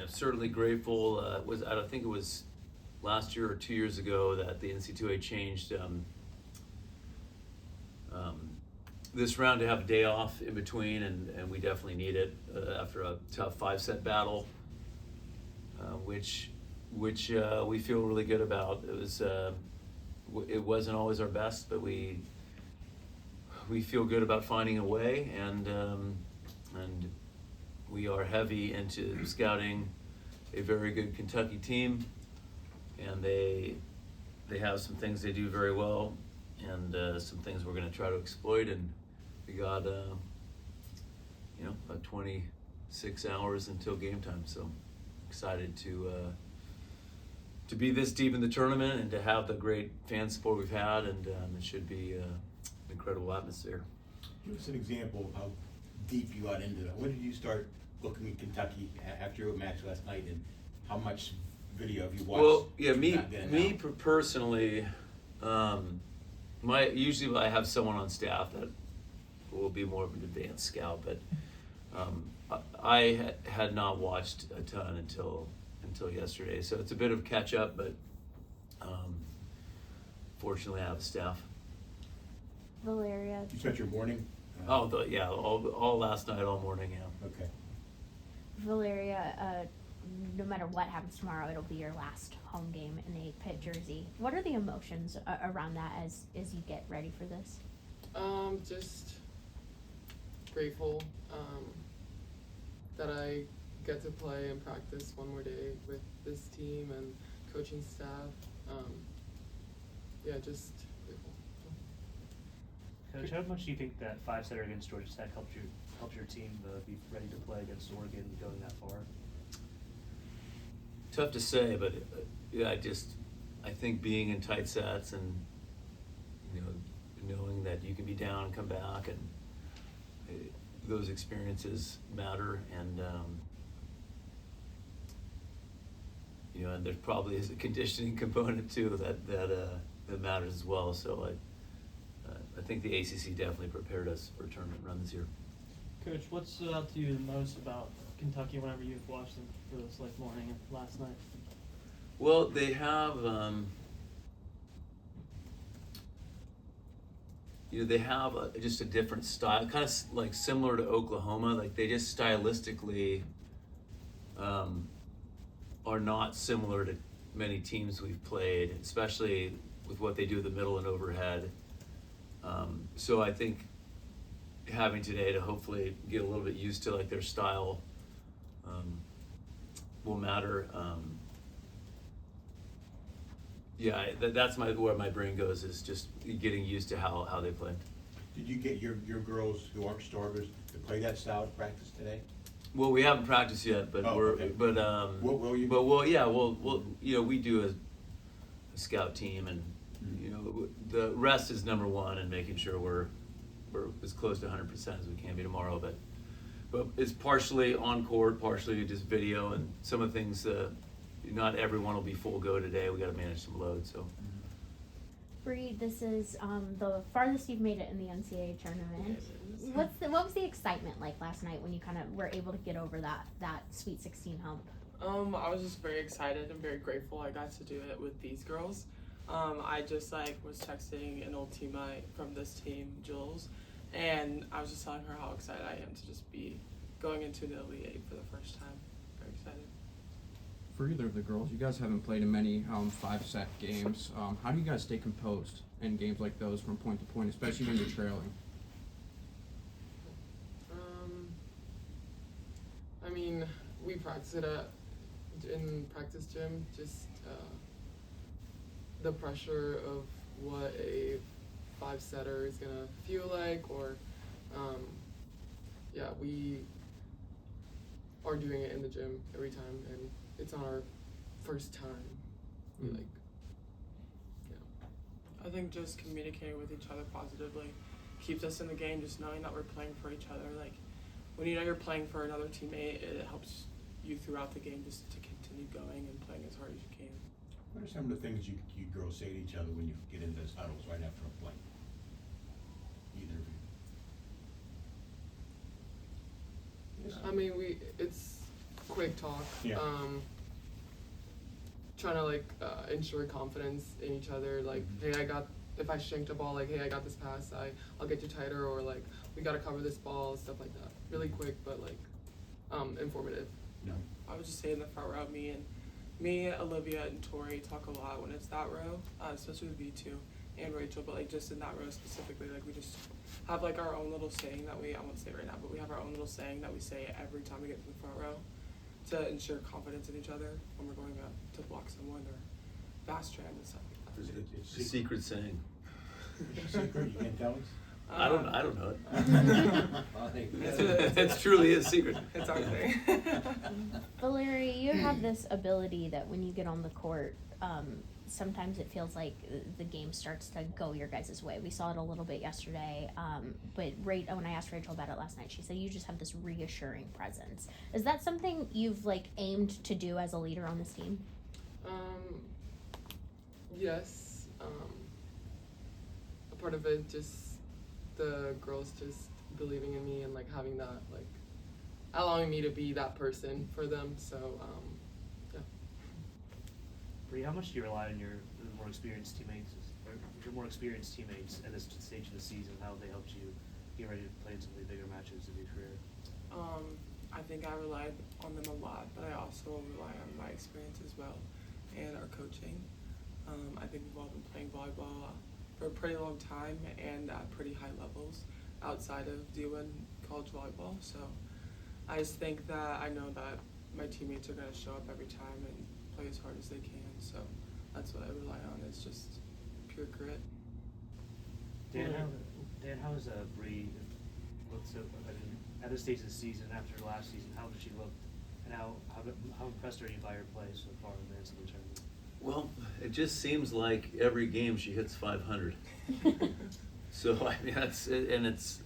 certainly grateful. I don't think it was last year or 2 years ago that the NC2A changed this round to have a day off in between, and we definitely need it after a tough 5-set battle, which we feel really good about. It wasn't always our best, but we feel good about finding a way, and we are heavy into scouting a very good Kentucky team, and they have some things they do very well, and some things we're going to try to exploit. And we got about 26 hours until game time, so excited to be this deep in the tournament and to have the great fan support we've had, and it should be an incredible atmosphere. Give us an example of how deep you got into it. When did you start looking at Kentucky after your match last night, and how much video have you watched? Well, yeah, me personally, usually I have someone on staff that will be more of an advanced scout, but I had not watched a ton until yesterday, so it's a bit of catch up, but fortunately I have staff. Valeria. You spent your morning? All last night, all morning, yeah. Okay. Valeria, no matter what happens tomorrow, it'll be your last home game in a Pitt jersey. What are the emotions around that as you get ready for this? Just grateful that I get to play and practice one more day with this team and coaching staff. Just grateful. Coach, how much do you think that 5-setter against Georgia Tech helped your team be ready to play against Oregon going that far? Tough to say, but I think being in tight sets and knowing that you can be down and come back, and those experiences matter, and and there probably is a conditioning component too that matters as well. So I think the ACC definitely prepared us for a tournament run this year. Coach, what stood out to you the most about Kentucky whenever you've watched them for this morning and last night? Well, they have just a different style, kind of like similar to Oklahoma. Like they just stylistically are not similar to many teams we've played, especially with what they do in the middle and overhead. So I think having today to hopefully get a little bit used to like their style will matter. That's where my brain goes, is just getting used to how they play. Did you get your girls who aren't starters to play that style of practice today? Well, we haven't practiced yet, but okay. Will you? We'll we do a scout team, and the rest is number one, and making sure we're as close to 100% as we can be tomorrow. But it's partially on court, partially just video, and some of the things. Not everyone will be full go today. We got to manage some load. So. Bree, this is the farthest you've made it in the NCAA tournament. What was the excitement like last night when you kind of were able to get over that Sweet 16 hump? I was just very excited and very grateful I got to do it with these girls. I just was texting an old teammate from this team, Jules, and I was just telling her how excited I am to just be going into the Elite Eight for the first time. Very excited. For either of the girls, you guys haven't played in many 5-set games. How do you guys stay composed in games like those from point to point, especially when you're trailing? We practice it in practice gym, just the pressure of what a 5-setter is going to feel like, or we are doing it in the gym every time, and it's on our first time. I think just communicating with each other positively keeps us in the game, just knowing that we're playing for each other. Like, when you know you're playing for another teammate, it helps you throughout the game just to continue going and playing as hard as you can. What are some of the things you girls say to each other when you get into those huddles right after a play? Either of you. It's quick talk. Yeah. Trying to like ensure confidence in each other. Like, hey, if I shanked a ball, like, hey, I got this pass, I'll get you tighter, or like, we gotta cover this ball, stuff like that. Really quick, but like, informative. No. I would just say in the front row, me, Olivia, and Tori talk a lot when it's that row, especially with V2 and Rachel, but like just in that row specifically, like we just have like our own little saying that I won't say it right now, but we have our own little saying that we say every time we get to the front row to ensure confidence in each other when we're going up to block someone or fast trend and stuff like that. It's a secret saying. It's a secret, you can't tell us? I don't know it. I think It's truly a secret. It's our thing. Valeria, you have this ability that when you get on the court, sometimes it feels like the game starts to go your guys' way. We saw it a little bit yesterday, but when I asked Rachel about it last night, she said you just have this reassuring presence. Is that something you've like aimed to do as a leader on this team? Yes. A part of it just the girls just believing in me and like having that, like allowing me to be that person for them. So yeah. Bree, how much do you rely on your more experienced teammates at this stage of the season? How they helped you get ready to play in some of the bigger matches of your career? I think I relied on them a lot, but I also rely on my experience as well and our coaching. I think we've all been playing volleyball for a pretty long time and at pretty high levels outside of doing college volleyball. So I just think that I know that my teammates are going to show up every time and play as hard as they can. So that's what I rely on. It's just pure grit. Dan, how has Bree looked at this stage of the season after last season? How did she look, and how impressed are you by her play so far in the NCAA tournament? Well, it just seems like every game she hits 500. So I mean it's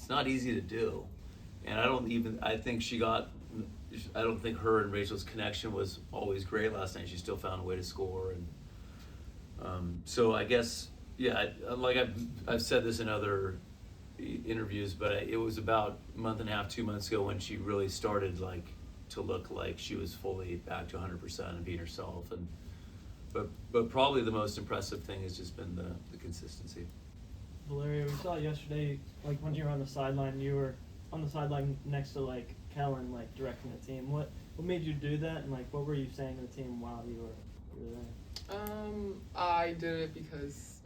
not easy to do, and I don't think her and Rachel's connection was always great last night. She still found a way to score, and so I guess like I've said this in other interviews, but it was about a month and a half, 2 months ago when she really started like to look like she was fully back to 100% and being herself. And but probably the most impressive thing has just been the consistency. Valeria, we saw yesterday, like when you were on the sideline, you were on the sideline next to like Kelley, like directing the team. What made you do that, and like what were you saying to the team while you were there? I did it because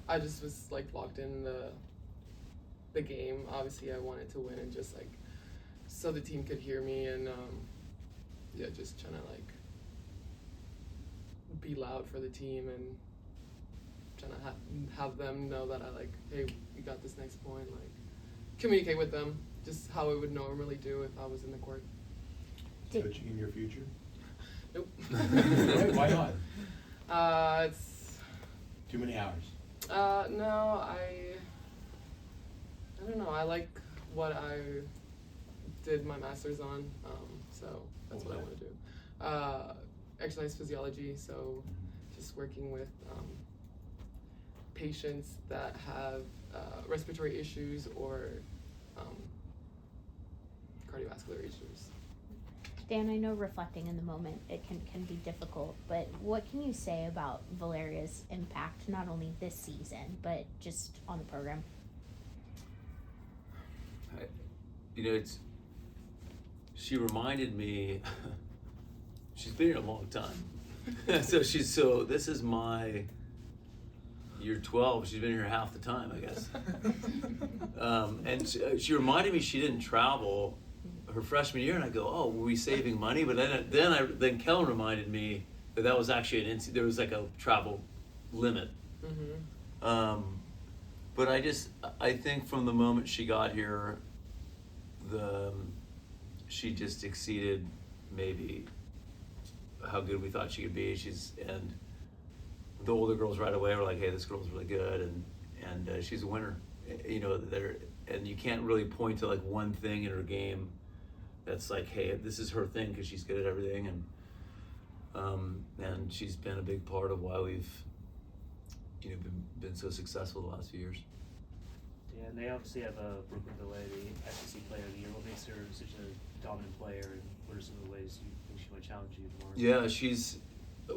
I just was like locked in the game. Obviously, I wanted to win, and just like so the team could hear me, and just trying to like be loud for the team and trying to have them know that I like, hey, we got this next point. Like communicate with them, just how I would normally do if I was in the court. Coaching in your future? Nope. Why not? It's Too many hours. No, I don't know. I like what I did my master's on, so that's what I want to do. Exercise physiology, so just working with patients that have respiratory issues or cardiovascular issues. Dan, I know reflecting in the moment, it can be difficult, but what can you say about Valeria's impact, not only this season, but just on the program? She reminded me, she's been here a long time. So this is my year 12, she's been here half the time, I guess. And she reminded me she didn't travel her freshman year, and I go, oh, were we saving money? But then Kelley reminded me that was actually there was like a travel limit. Mm-hmm. But I think from the moment she got here, she just exceeded maybe how good we thought she could be. And the older girls right away were like, hey, this girl's really good, and she's a winner. And you can't really point to like one thing in her game that's like, hey, this is her thing, because she's good at everything, and she's been a big part of why we've been so successful the last few years. Yeah, and they obviously have Brooklyn Delay, the SEC Player of the Year. What makes her such a dominant player, and what are some of the ways you think she might challenge you more? Yeah,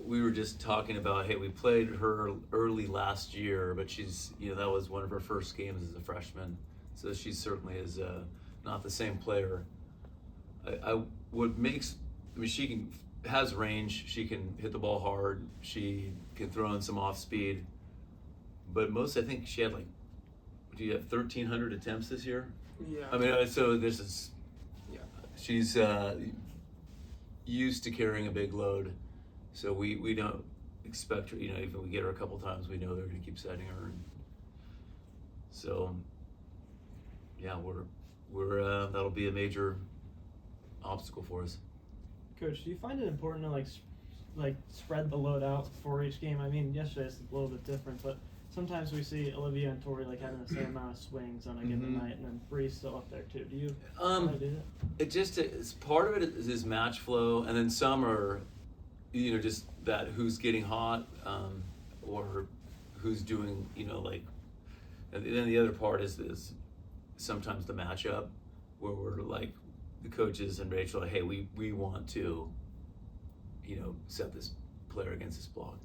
we were just talking about, hey, we played her early last year, but she's, that was one of her first games as a freshman. So she certainly is not the same player. She has range, she can hit the ball hard, she can throw in some off speed. But I think she had do you have 1,300 attempts this year? Yeah. I mean, so this is, Yeah. she's used to carrying a big load. So we don't expect her, even if we get her a couple times, we know they're going to keep setting her. And so, yeah, we're that'll be a major obstacle for us. Coach, do you find it important to spread the load out for each game? I mean, yesterday it's a little bit different, but sometimes we see Olivia and Tori having the same amount of swings on a given night, and then Bree's still up there too. Do you try to do that? It's part of it is match flow, and then some are, just that who's getting hot, or who's doing, and then the other part is sometimes the matchup where we're the coaches and Rachel, hey, we want to, set this player against this block.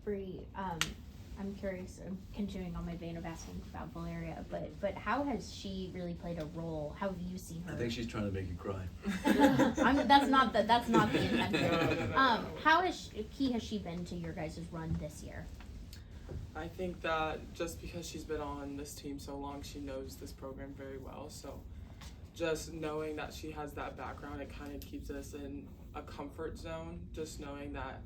Bree, I'm curious, I'm continuing on my vein of asking about Valeria, but how has she really played a role? How have you seen her? I think she's trying to make you cry. That's not the intention. No. How key has she been to your guys' run this year? I think that just because she's been on this team so long, she knows this program very well. So just knowing that she has that background, it kind of keeps us in a comfort zone. Just knowing that,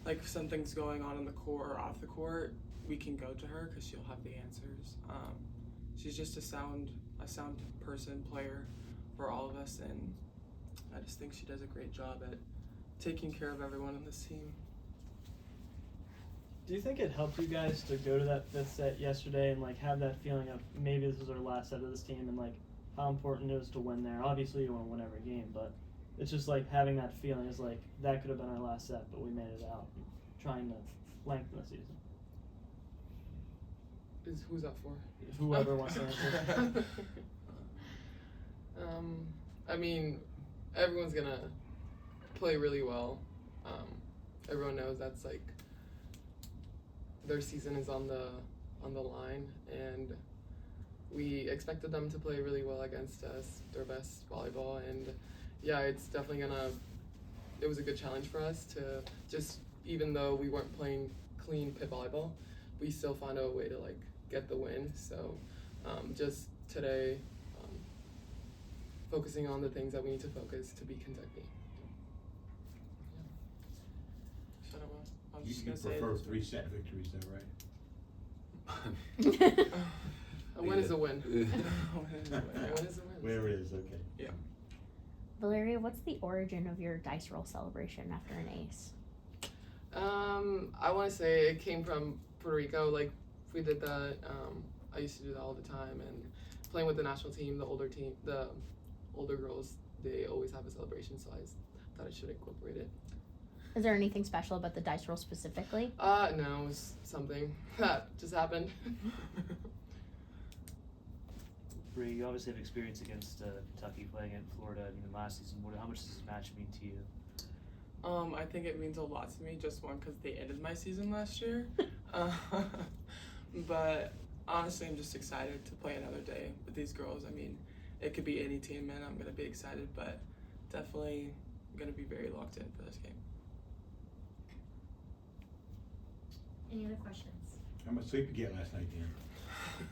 if something's going on in the court or off the court, we can go to her because she'll have the answers. She's just a sound person, player for all of us, and I just think she does a great job at taking care of everyone on this team. Do you think it helped you guys to go to that fifth set yesterday and have that feeling of maybe this is our last set of this team, and how important it is to win there? Obviously you want to win every game, but it's just having that feeling is that could have been our last set, but we made it out, trying to lengthen the season. Who's that for? Whoever wants to answer. I mean, everyone's gonna play really well. Everyone knows that's their season is on the line, and we expected them to play really well against us, their best volleyball, and yeah, it's definitely it was a good challenge for us to just, even though we weren't playing clean Pitt volleyball, we still found a way to get the win. So just today, focusing on the things that we need to focus to beat Kentucky. Shut up, I was You just gonna say. prefer 3-set victories though, right? A win is a win. Win is a win. A win is a win. Whatever it is, okay. Yeah. Valeria, what's the origin of your dice roll celebration after an ace? I want to say it came from Puerto Rico. We did that. I used to do that all the time, and playing with the national team, the older girls, they always have a celebration, so I thought I should incorporate it. Is there anything special about the dice roll specifically? No, it was something that just happened. Bree, you obviously have experience against Kentucky, playing in Florida. I mean, last season, how much does this match mean to you? I think it means a lot to me, just one, because they ended my season last year. But honestly, I'm just excited to play another day with these girls. I mean, it could be any team, and I'm going to be excited, but definitely going to be very locked in for this game. Any other questions? How much sleep you get last night, Dan?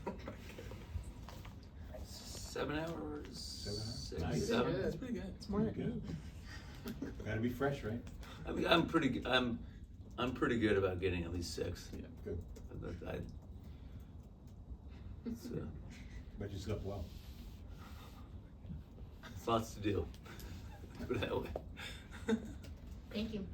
Oh my goodness. 7 hours. 7 hours? 6, Nice. 7. That's pretty good. It's more than Good. me. Gotta be fresh, right? I mean, I'm pretty good about getting at least 6. Yeah. Good. It's But you slept well. lots to do. Put it that way. Thank you.